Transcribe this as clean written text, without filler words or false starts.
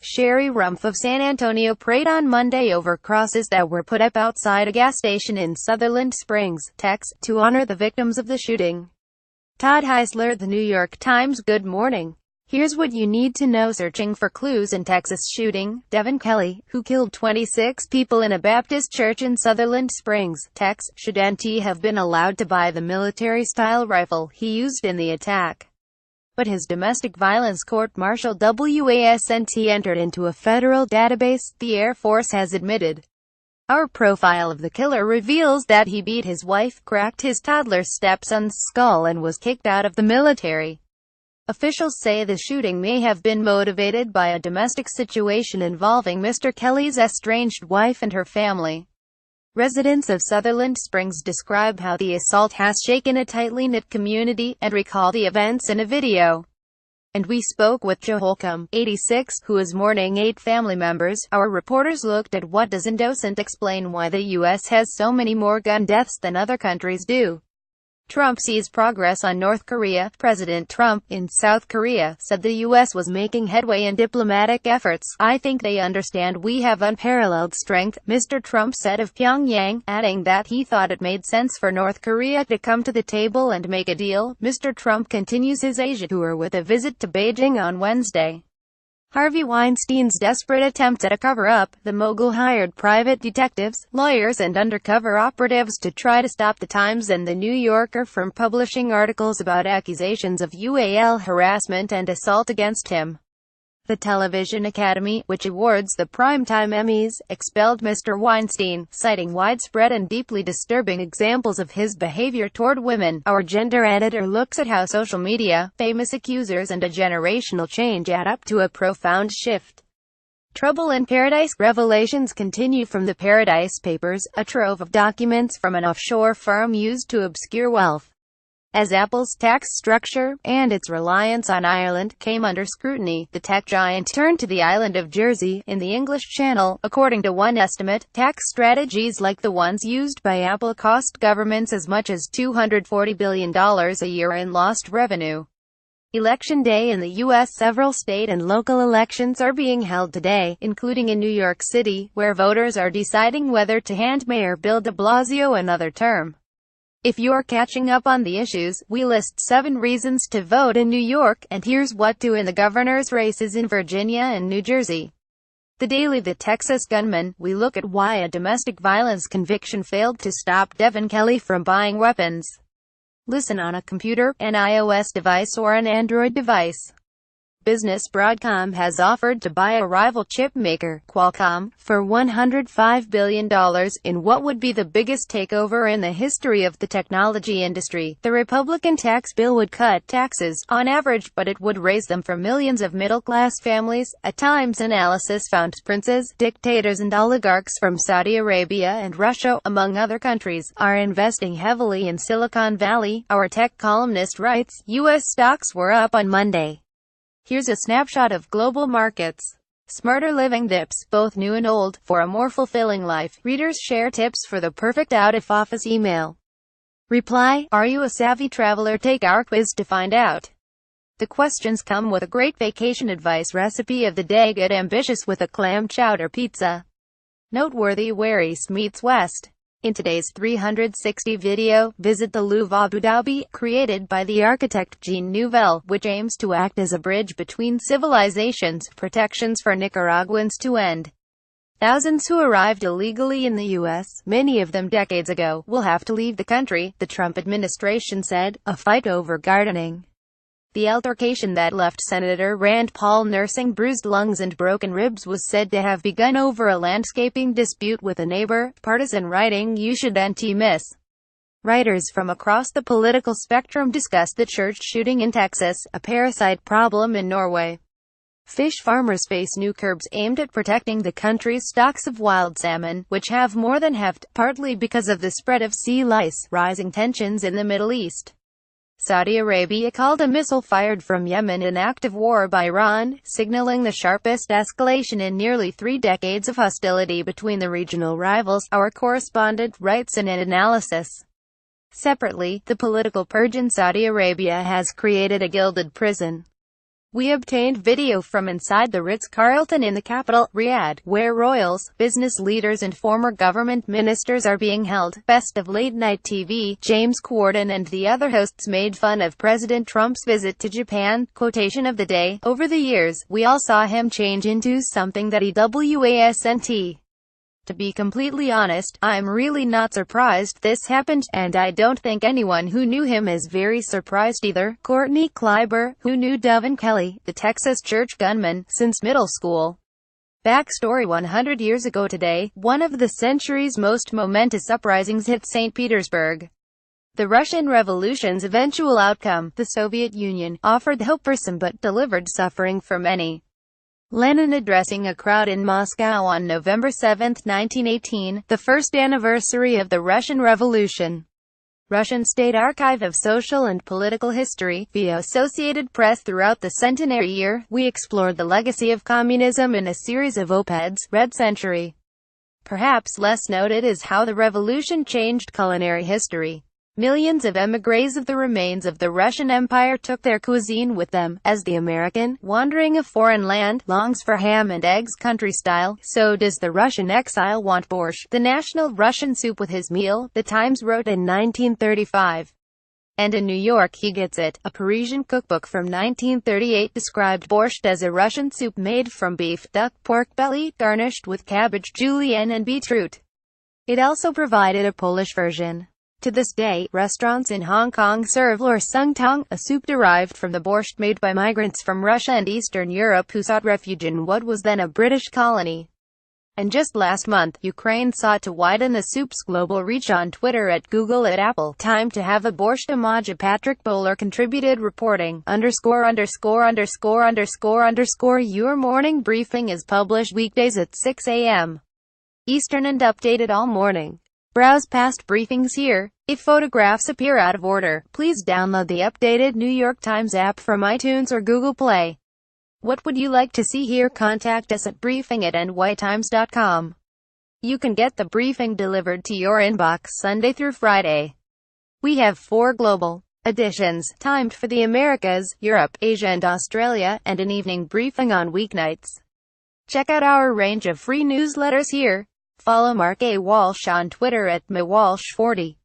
Sheree Rumph of San Antonio prayed on Monday over crosses that were put up outside a gas station in Sutherland Springs, Texas, to honor the victims of the shooting. Todd HeislerThe New York Times. Good morning. Here's what you need to know. Searching for clues in Texas shooting. Devin Kelley, who killed 26 people in a Baptist church in Sutherland Springs, Texas, shouldn't have been allowed to buy the military-style rifle he used in the attack. But his domestic violence court-martial wasn't entered into a federal database, the Air Force has admitted. Our profile of the killer reveals that he beat his wife, cracked his toddler stepson's skull, and was kicked out of the military. Officials say the shooting may have been motivated by a domestic situation involving Mr. Kelley's estranged wife and her family. Residents of Sutherland Springs describe how the assault has shaken a tightly knit community, and recall the events in a video. And we spoke with qualcomm, 86, who is mourning 8 family members. Our reporters looked at what doesn't explain why the U.S. has so many more gun deaths than other countries do. Trump sees progress on North Korea. President Trump, in South Korea, said the U.S. was making headway in diplomatic efforts. I think they understand we have unparalleled strength, Mr. Trump said of Pyongyang, adding that he thought it made sense for North Korea to come to the table and make a deal. Mr. Trump continues his Asia tour with a visit to Beijing on Wednesday. Harvey Weinstein's desperate attempts at a cover-up. The mogul hired private detectives, lawyers and undercover operatives to try to stop the Times and the New Yorker from publishing articles about accusations of UAL harassment and assault against him. The Television Academy, which awards the Primetime Emmys, expelled Mr. Weinstein, citing widespread and deeply disturbing examples of his behavior toward women. Our gender editor looks at how social media, famous accusers and a generational change add up to a profound shift. Trouble in Paradise. Revelations continue from the Paradise Papers, a trove of documents from an offshore firm used to obscure wealth. As Apple's tax structure, and its reliance on Ireland, came under scrutiny, the tech giant turned to the island of Jersey, in the English Channel. According to one estimate, tax strategies like the ones used by Apple cost governments as much as $240 billion a year in lost revenue. Election day in the U.S. Several state and local elections are being held today, including in New York City, where voters are deciding whether to hand Mayor Bill de Blasio another term. If you're catching up on the issues, we list 7 reasons to vote in New York, and here's what to in the governor's races in Virginia and New Jersey. The Daily. The Texas gunman. We look at why a domestic violence conviction failed to stop Devin Kelley from buying weapons. Listen on a computer, an iOS device or an Android device. Business. Broadcom has offered to buy a rival chip maker, Qualcomm, for $105 billion, in what would be the biggest takeover in the history of the technology industry. The Republican tax bill would cut taxes, on average, but it would raise them for millions of middle-class families. A Times analysis found princes, dictators and oligarchs from Saudi Arabia and Russia, among other countries, are investing heavily in Silicon Valley. Our tech columnist writes, U.S. stocks were up on Monday. Here's a snapshot of global markets. Smarter living dips, both new and old, for a more fulfilling life. Readers share tips for the perfect out-of-office email. Reply, are you a savvy traveler? Take our quiz to find out. The questions come with a great vacation advice recipe of the day. Get ambitious with a clam chowder pizza. Noteworthy where East meets West. In today's 360 video, visit the Louvre Abu Dhabi, created by the architect Jean Nouvel, which aims to act as a bridge between civilizations. Protections for Nicaraguans to end. Thousands who arrived illegally in the U.S., many of them decades ago, will have to leave the country, the Trump administration said. A fight over gardening. The altercation that left Senator Rand Paul nursing bruised lungs and broken ribs was said to have begun over a landscaping dispute with a neighbor. Partisan writing you shouldn't miss. Writers from across the political spectrum discuss the church shooting in Texas, a parasite problem in Norway. Fish farmers face new curbs aimed at protecting the country's stocks of wild salmon, which have more than halved, partly because of the spread of sea lice. Rising tensions in the Middle East. Saudi Arabia called a missile fired from Yemen an act of war by Iran, signaling the sharpest escalation in nearly 3 decades of hostility between the regional rivals. Our correspondent writes in an analysis. Separately, the political purge in Saudi Arabia has created a gilded prison. We obtained video from inside the Ritz-Carlton in the capital, Riyadh, where royals, business leaders and former government ministers are being held. Best of late-night TV, James Corden and the other hosts made fun of President Trump's visit to Japan. Quotation of the day: "Over the years, we all saw him change into something that he wasn't. To be completely honest, I'm really not surprised this happened, and I don't think anyone who knew him is very surprised either." Courtney Kleiber, who knew Devin Kelly, the Texas church gunman, since middle school. Backstory: 100 years ago today, one of the century's most momentous uprisings hit St. Petersburg. The Russian Revolution's eventual outcome, the Soviet Union, offered hope for some but delivered suffering for many. Lenin addressing a crowd in Moscow on November 7, 1918, the first anniversary of the Russian Revolution. Russian State Archive of Social and Political History, via Associated Press. Throughout the centenary year, we explored the legacy of communism in a series of op-eds. Red Century. Perhaps less noted is how the revolution changed culinary history. Millions of émigrés of the remains of the Russian Empire took their cuisine with them. As the American, wandering a foreign land, longs for ham and eggs country style, so does the Russian exile want borscht, the national Russian soup, with his meal, the Times wrote in 1935. And in New York he gets it. A Parisian cookbook from 1938 described borscht as a Russian soup made from beef, duck, pork belly, garnished with cabbage, julienne and beetroot. It also provided a Polish version. To this day, restaurants in Hong Kong serve lor sung tong, a soup derived from the borscht made by migrants from Russia and Eastern Europe who sought refuge in what was then a British colony. And just last month, Ukraine sought to widen the soup's global reach on Twitter, at Google, at Apple. Time to have a borscht emoji. Patrick Bowler contributed, reporting, ________. Your morning briefing is published weekdays at 6 a.m. Eastern and updated all morning. Browse past briefings here. If photographs appear out of order, please download the updated New York Times app from iTunes or Google Play. What would you like to see here? Contact us at briefing@nytimes.com. You can get the briefing delivered to your inbox Sunday through Friday. We have 4 global editions, timed for the Americas, Europe, Asia and Australia, and an evening briefing on weeknights. Check out our range of free newsletters here. Follow Mark A. Walsh on Twitter at MWalsh40.